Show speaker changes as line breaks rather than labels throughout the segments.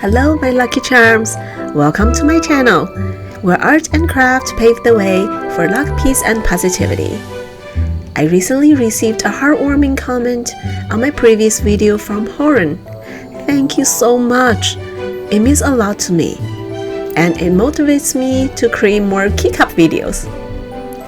Hello my lucky charms, welcome to my channel, where art and craft pave the way for luck, peace and positivity. I recently received a heartwarming comment on my previous video from Horan. Thank you so much, it means a lot to me, and it motivates me to create more Keycap videos.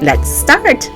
Let's start!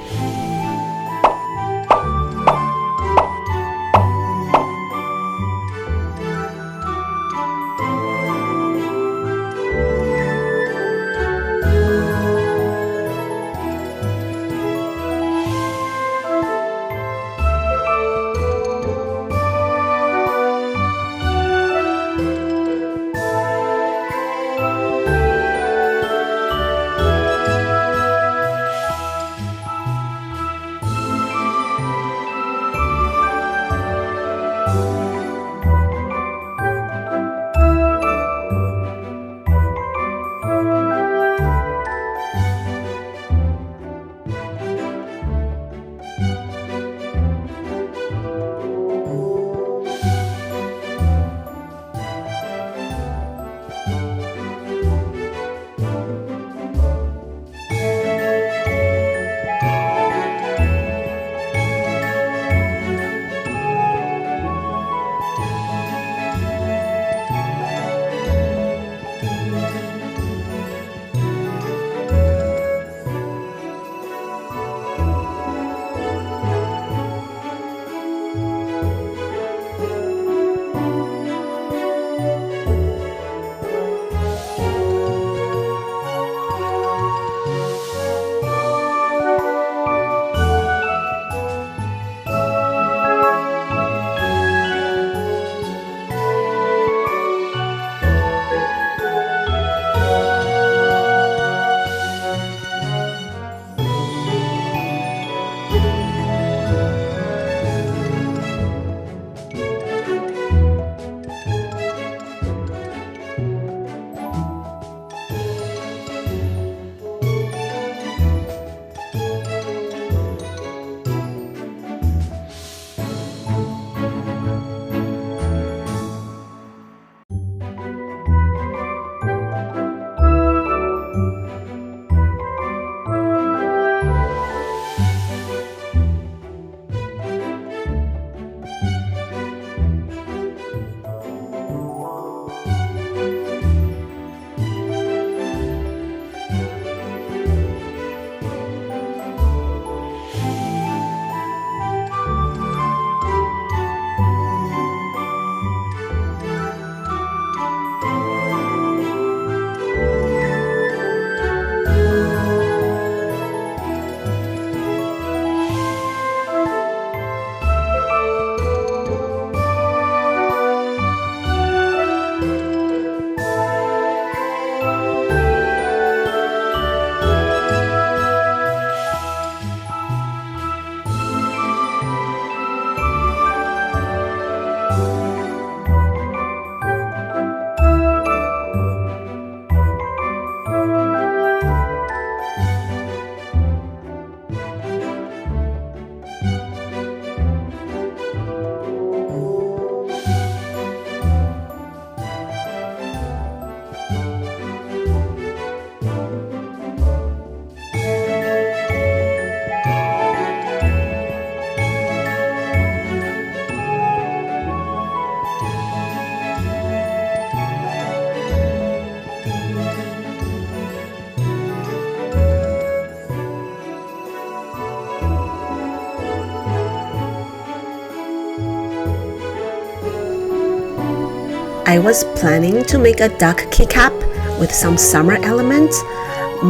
I was planning to make a duck keycap with some summer elements,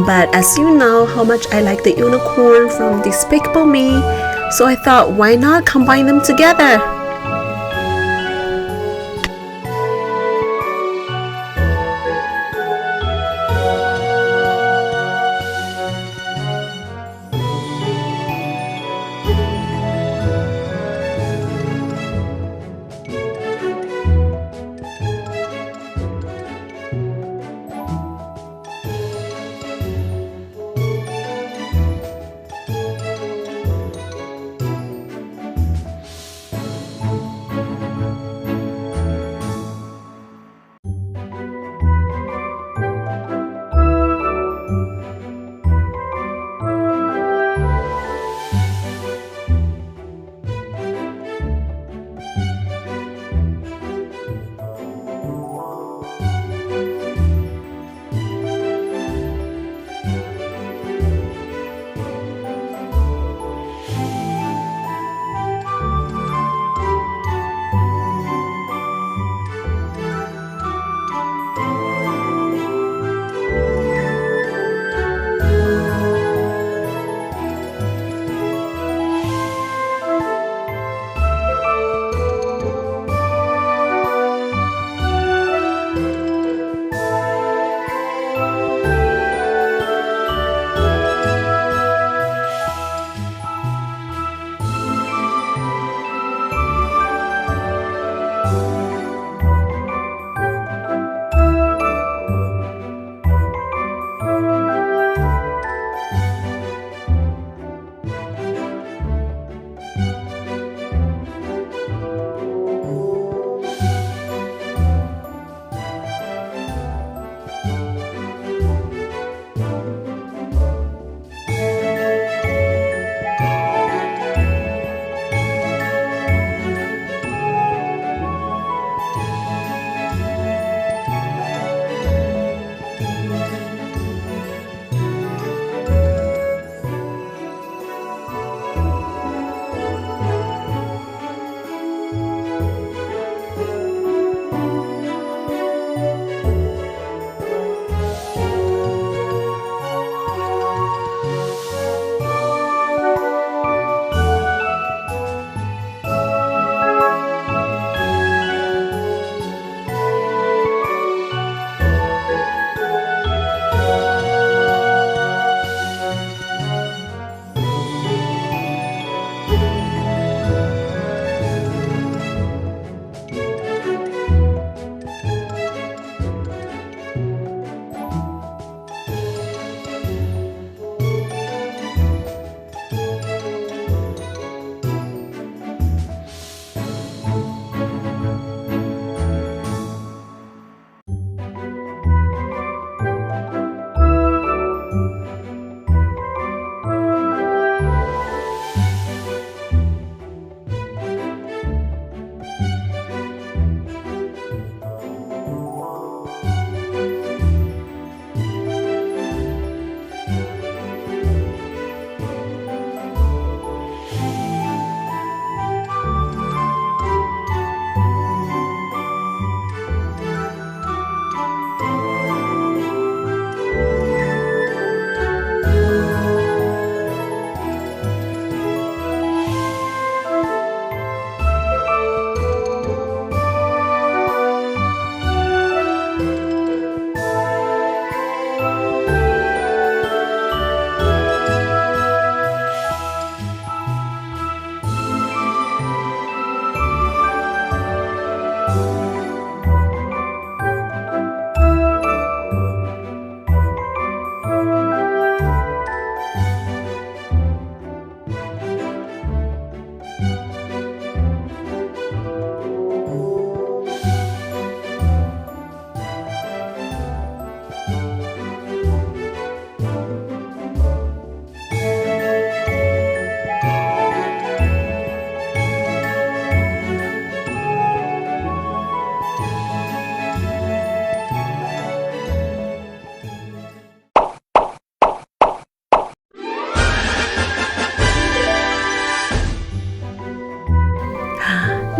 but as you know how much I like the unicorn from Despicable Me, so I thought why not combine them together?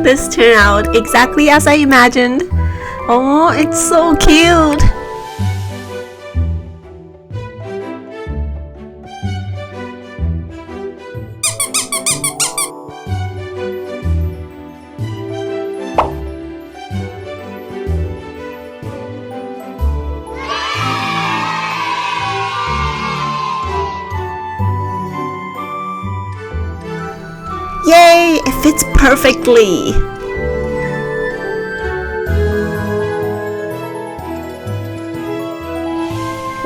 This turned out exactly as I imagined. Oh, it's so cute! Yay! It fits perfectly!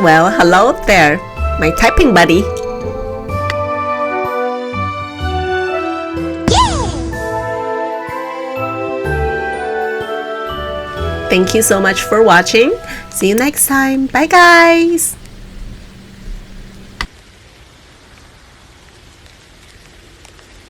Well, hello there, my typing buddy. Thank you so much for watching. See you next time. Bye guys!